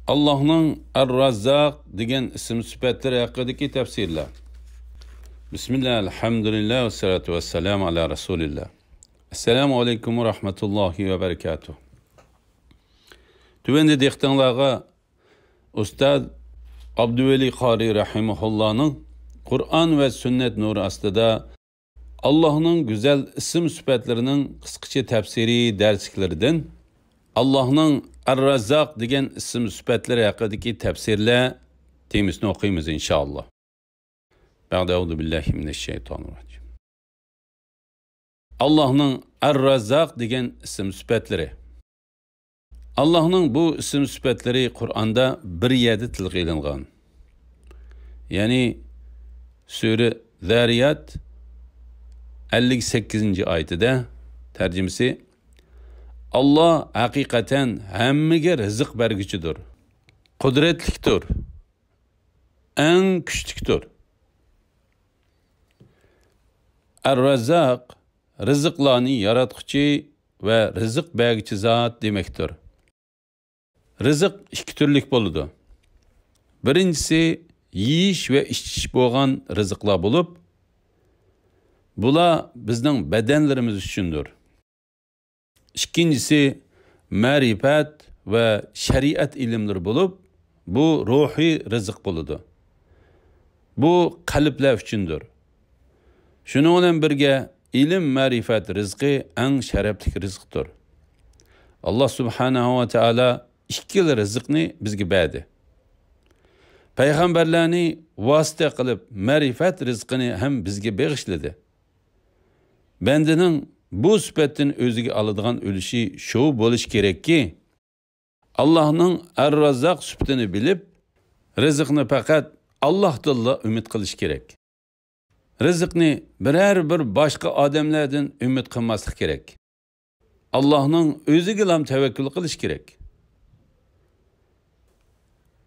Allah'ın Er-Razzaq degan ism sifatlari haqidagi tafsirlar. Bismillah, elhamdülillah ve salatu ve selamu ala Resulillah. Assalamu alaikum ve rahmetullahi ve berekatuh. Tüvende dehtanlarga Ustad Abdüveli Qari Rahimahullah'ın Kur'an ve sünnet nuru astida Allah'ın güzel isim sifatlarının kıskacha tafsiri dersliklerinden Allah'ın Er-Razzaq degan ism sifatlari haqidagi tafsirlar temisini o'qiymiz inshaalloh. Ba'da'uzu billahi mineşşeytanirracim. Allah'ın Er-Razzaq degan ism sifatlari. Allah'ın bu isim sifatları Kur'an'da bir yerde tilga ilingan. Yani Sure Zariyat 58. ayetida tercümesi Allah hakikaten hammaga rizq berguchidir. Qudratlikdir. En kuchlikdir. Er-Razzaq rizqlarni yaratquchi ve rizq berguchi zot demektir. Rizq ikki turlik bo'ladi. Birinchisi yeyish ve ichish bo'lgan rizqlar bo'lib, bular bizning badanlarimiz uchundir. İkincisi ma'rifat ve şeriat ilimleri bulup bu ruhi rızık buludu. Bu kalpler üçündür. Şunun bilan birge ilim ma'rifat rizqi en şerefli rizqdir. Allah subhanahu ve taala ikki rizqni bizga berdi. Payg'ambarlarni vasita qilib ma'rifat rizqini ham bizga bag'ishladi. Bendining bu sifatdan o'ziga oladigan ulushi shu bo'lish kerakki, Allohning Er-Razzaq sifatini bilib, rizqni faqat Allohdan umid qilish kerak. Rizqni biror bir boshqa odamlardan umid qilmaslik kerak. Allohning o'ziga ham tavakkul qilish kerak.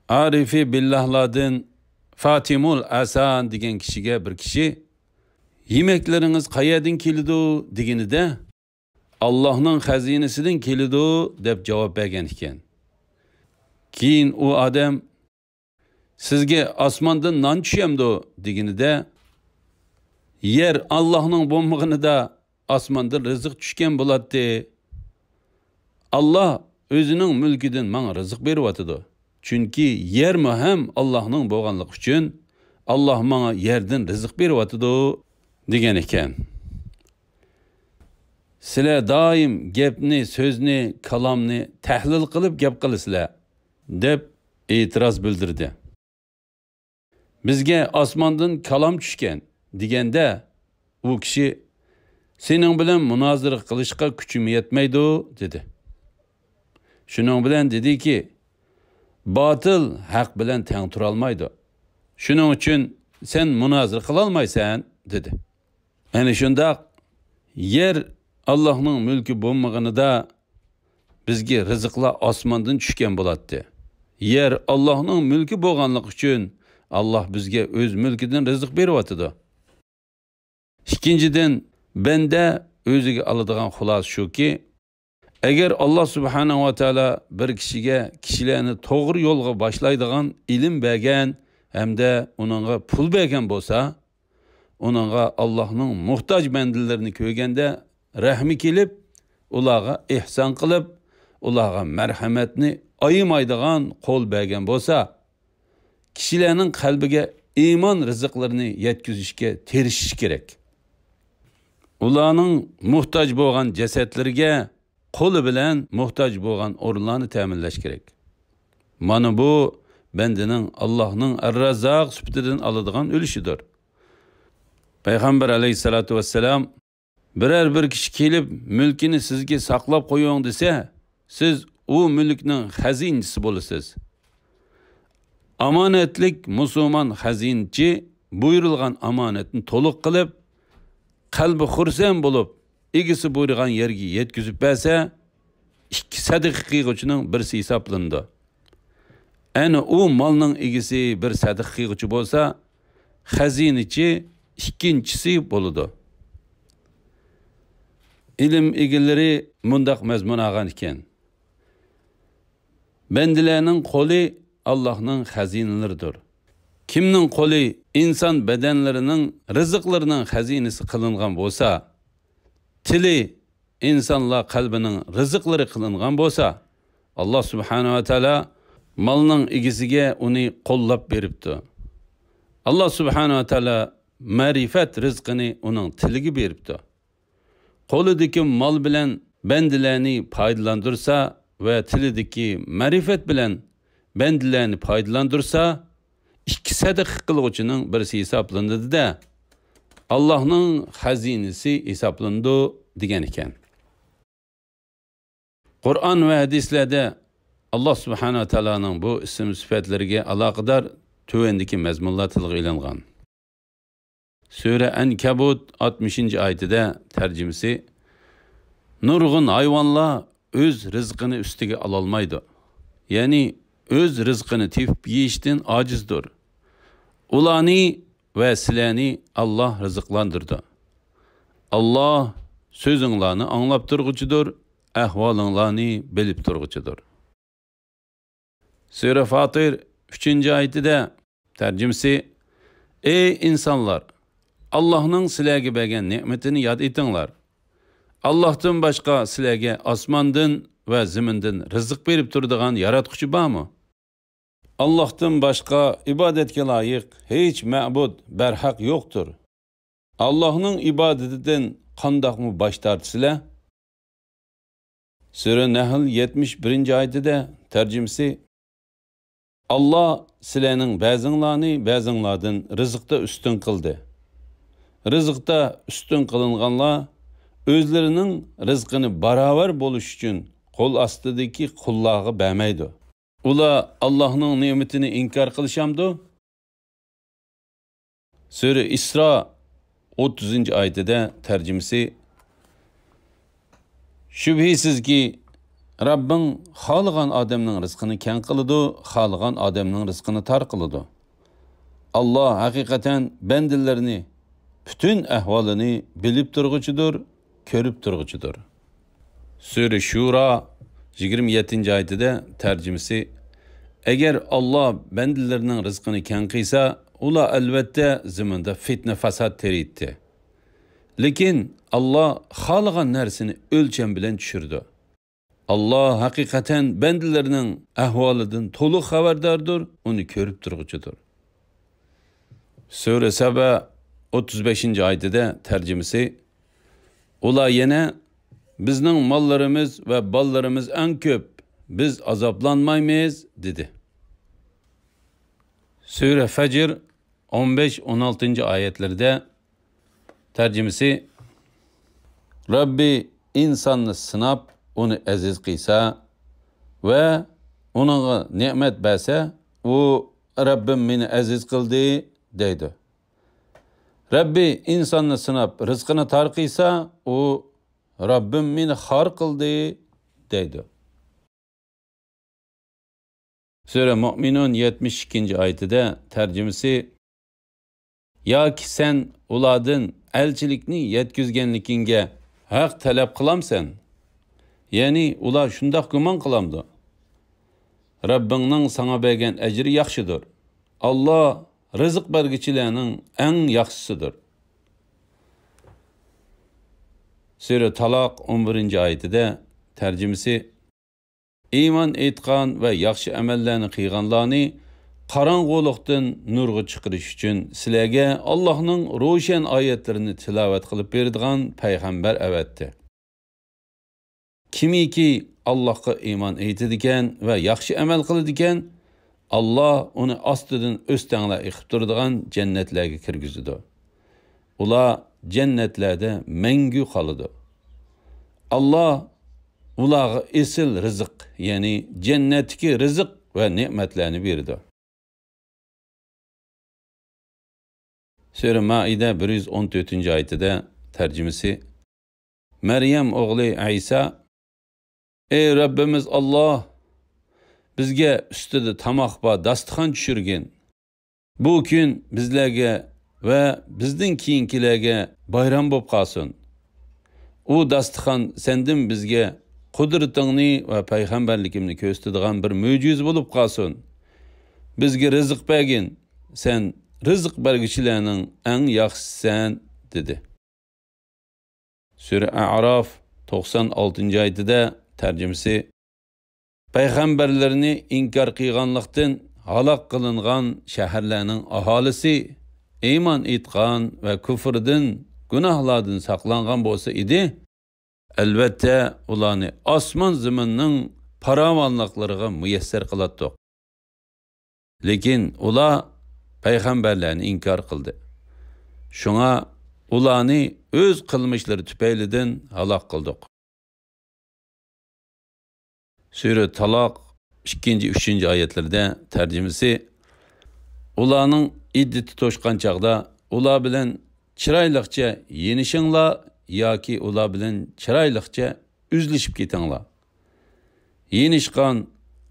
Arifi billahlardan Fatimul Asan degan kishiga bir kishi yemekleriniz qayerden keldi deganida Allah'ın xazinesidan keldi deb javob bergan ekan. Keyin u odam sizga osmondan non tushamdi deganida yer Allah'ın bo'lmaganida osmondan rizq tushgan bo'ladi. Allah o'zining mulkidan menga rizq beryapti. Chunki yer ham Allah'ın bo'lganligi uchun Allah menga yerdan rizq beryapti degan ekan. Sizlar doim gapni, so'zni, kalomni tahlil qilib gap qilasizlar deb e'tiroz bildirdi. Bizga osmondan kalom tushgan deganda u kishi sening bilan munozara qilishga kuchim yetmaydi dedi. Shuning bilan dediki, botil haq bilan teng tura olmaydi. Shuning uchun sen munozara qila olmaysan dedi. Yani şunda yer Allah'ın mülkü bo'lmaganida bizga rizqlar osmondan tushgan bo'ladi. Yer Allah'ın mülkü bo'lganligi uchun Allah bizga o'z mulkidan rizq beryapti. İkinciden bende o'ziga oladigan xulos shuki, agar Allah subhanahu va taala bir kishilarni to'g'ri yo'lga boshlaydigan ilm bergan hamda uningga pul bergan bo'lsa, onunğa Allah'ın muhtaç bendillerini köygende rahmi kelip, ularga ihsan qilib, ularga merhametini ayımaydigan qol bergen bolsa, kishilarning qalbiga iman rizqlarini yetkizishga tirishish kerak. Ularning muhtaç bo'lgan jasadlarga qo'li bilan muhtaç bo'lgan o'rinlarni ta'minlash kerak. Mana bu bendining Allohning Er-Razzaq sifatidan oladigan ulushidir. Peygamber aleyhissalatu vesselam birer bir kishi kelib mülkini sizga saqlab qo'ying desa, siz u mülkning xazinchisi bo'lasiz. Amanetlik musulmon xazinchi buyurilgan amanetni to'liq qilib, qalbi xursand bo'lib, egisi buyurgan yerga yetkazib bersa, ikki sadaqa qilguvchining birisi hisoblandi. Ana u molning egisi bir sadaqa qilguvchi bo'lsa, xazinichi ikkinchisi bo'ladi. İlim egalari mundaq mazmun olgan ekan. Bendilerinin kolu Allah'ın hazineleridir. Kimnin kolu insan bedenlerinin, rızıklarının hazinesi kılıngan bolsa, tili insanlar kalbinin rızıkları kılıngan bolsa, Allah subhanahu wa ta'ala malının igisiga onu qollab beribdi. Allah subhanahu wa ta'ala marifat rizqini onun tiliga beribdi. Qo'lidagi mal bilan bendilarni foydalantirsa va tilidagi ma'rifat bilan bendilarni foydalantirsa, ikki sadaqa qiluvchining birisi hisoblanadi-da, Allohning xazinasi hisoblandi degan ekan. Qur'on va hadislarda Allah subhanahu wa ta'alaning bu ism sifatlariga aloqador tuvandagi mazmunlar tilga ilingan. Sura Ankabut 60-oyatida tarjimasi: Nurg'un hayvonlar o'z rizqini ustiga ololmaydi. Ya'ni o'z rizqini tepib yeyishdan ojizdir. Ularni va sizlarni Alloh rizqlantirdi. Alloh so'zinglarni anglab turg'uchidir, ahvolinglarni bilib turg'uchidir. Sura Fatir 3-oyatida tarjimasi: Ey insanlar, Allah'ның sizlarga bergan ne'matini yod etinglar. Allohdan boshqa sizlarga osmondan va zamindan rizq berib turadigan yaratquchi bormi? Allohdan boshqa ibodatga loyiq hech ma'bud barhaq yo'qdir. Allohning ibodatidan qandoqmi bosh tortsizlar? Sura Nahl 71-oyatida tarjimasi: Allah sizlarning ba'zinglarni ba'zinglardan rizqda ustun qildi. Rizqda ustun qilinganlar o'zlarining rizqini barobar bo'lish uchun qo'l ostidagi qullarga bermaydi. Ular Allohning ne'matini inkor qilishamdi? Sura Isro 30-oyatida tarjimasi: Shubhisizki Rabbing xohlagan odamning rizqini keng qiladi, xohlagan odamning rizqini tor qiladi. Alloh haqiqatan bandalarni bütün ahvolini bilib turg'uchidir, ko'rib turg'uchidir. Sura Shura 27-oyatida tarjimasi: Agar Alloh bandalarning rizqini keng qilsa, ular albatta zaminda fitna fasod teriydi. Lekin Alloh xohlagan narsani o'lcham bilan tushirdi. Alloh haqiqatan bandalarning ahvolidan to'liq xabardordir, uni ko'rib turg'uchidir. Sura Saba 35-oyatida tarjimasi: Ular yana bizning mollarimiz va bollarimiz eng ko'p, biz azoblanmaymiz dedi. Sura Fajr 15-16-oyatlarda tarjimasi: Rabbi insonni sinab uni aziz qilsa va uningga ne'mat bersa, u Rabbim meni aziz qildi deydi. Rabbi insonni sinab rizqini tor qilsa, u Rabbim meni xor qildi deydi. Sura Mu'minun 72-oyatida tarjimasi: Yoki sen ulardan elchilikni yetkizganligingga haq talab qilamsan? Ya'ni ular shundoq gumon qilamdi. Rabbingning sana bergan ajri yaxshidir. Alloh rizq bergichilarning eng yaxshisidir. Sura Taloq 11-oyatida tarjimasi: Iymon etgan va yaxshi amallarni qilganlarni qorong'ulikdan nurga chiqarish uchun sizlarga Allohning ro'shan oyatlarini tilovat qilib beradigan payg'ambar avatdi. Kimiki Allohga iymon etadigan va yaxshi amal qiladigan, Alloh uni ostidan o'stanglar iqib turadigan jannatlarga kirgizadi. Ular jannatlarda mangu qoladi. Alloh ularga esil rizq, ya'ni jannatdagi rizq va ne'matlarni berdi. Sura Maida 114-oyatida tarjimasi: Maryam o'g'li Isa: Ey Rabbimiz Alloh, bizga ustida tamoq va dasturxon tushirgin. Bu kun bizlarga va bizning keyingilarga bayram bo'lib qolsin. U dasturxon sendan bizga qudretingni va payg'ambarligimni ko'rsatadigan bir mo'jiza bo'lib qolsin. Bizga rizq bergin. Sen rizq bergichilarning eng yaxshisisan, dedi. Sura A'rof 96-oyatida tarjimasi payg'ambarlarni inkor qilganlikdan halok qilingan shaharlarning aholisi iymon etgan va kufrdan, gunohlardan saqlangan bo'lsa edi, albatta ularni osmon zaminning farovonliklariga muyassar qiladi. Lekin ular payg'ambarlarni inkor qildi. Shunga ularni o'z qilmishlari tufaylidan halok qildik. Sura Taloq 2-3-oyatlarda tarjimasi ularning iddati to'shqan chaqda ular bilan chiroyliqcha yenishinglar yoki ular bilan chiroyliqcha üzlishib ketinglar. Yenishgan,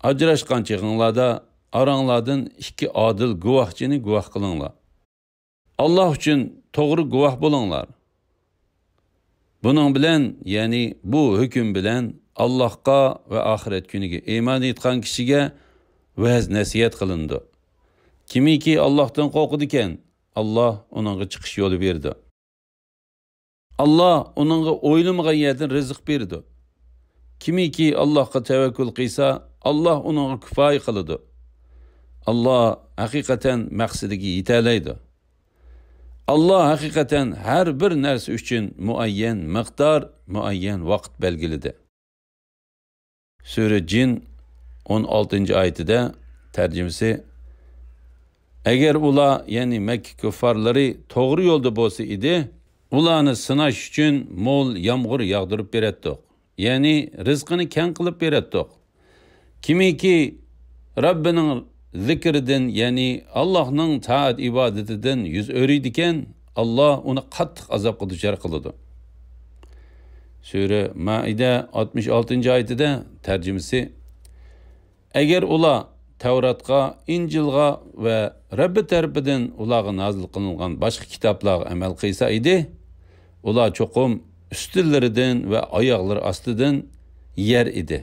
ajrashgan chig'inglarda aranglardan ikki adil guvohchini guvoh qilinglar. Allah uchun to'g'ri guvoh bo'linglar. Buning bilan, ya'ni bu hukm bilan Allohga va oxirat kuniga iymon etgan kishiga va'z nasihat qilindi. Kimiki Allohdan qo'rqdi ekan, Allah uningga chiqish yo'li berdi. Allah uningga o'ylamagan yerdan rizq berdi. Kimiki Allohga tavakkul qilsa, Allah uningga kifoya qiladi. Allah haqiqatan maqsadiga yetalaydi. Allah haqiqatan har bir narsa uchun muayyan miqdor, muayyan vaqt belgiladi. Sura Jin 16-oyatida tarjimasi agar ular, ya'ni Makka kuffarlari to'g'ri yo'lda bo'lsa edi, ularni sinash uchun mo'l yomg'ir yog'dirib berardik. Ya'ni rizqini keng qilib berardik. Kimiki Rabbining zikridan, ya'ni Allohning taat ibodatidan yuz o'riydi ekan, Allah uni qattiq azobga duchor qiladi. Sura Maida 66-oyatida tarjimasi agar ular Tavratga, Injilga va Rabbi tarafidan ularga nozil qilingan boshqa kitoblarga amal qilsa edi, ular cho'qim ustunlaridan va oyoqlari ostidan yer edi.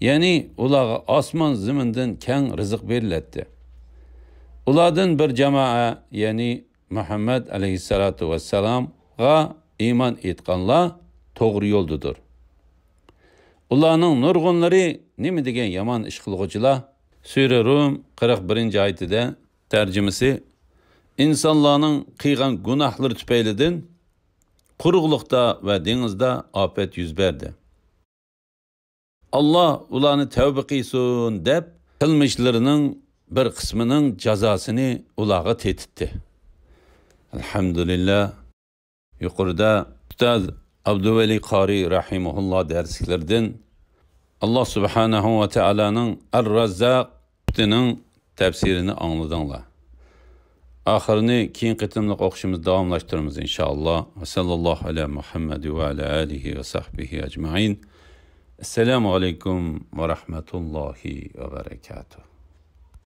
Ya'ni ularga osmon zamindan keng rizq beriladi. Ulardan bir jamoa, ya'ni Muhammad alayhissalatu vassalamga iymon etganlar to'g'ri yo'ldadir. Ularning nurg'unlari nima degan yomon ish qilguvchilar? Sura Rum 41-oyatida tarjimasi insonlarning qilgan gunohlari tufaylidan quruqlikda va dengizda ofat yuz berdi. Allah ularni tavba qilsin deb qilmishlarining bir qismining jazosini ularga tetitdi. Alhamdulillah. Yuqorida Ustaz Abduvali Qori rahimahulloh darsliklardan Allah subhanahu va taolaning Ar-Razzaq kitobining tafsirini angladinglar. Oxirini keyin qitimliq o'qishimiz davomlashtiramiz inshaalloh. Va sallallohu ala Muhammad va ala alihi va sahbihi ajma'in. Assalomu alaykum va rahmatullohi va barakatuh.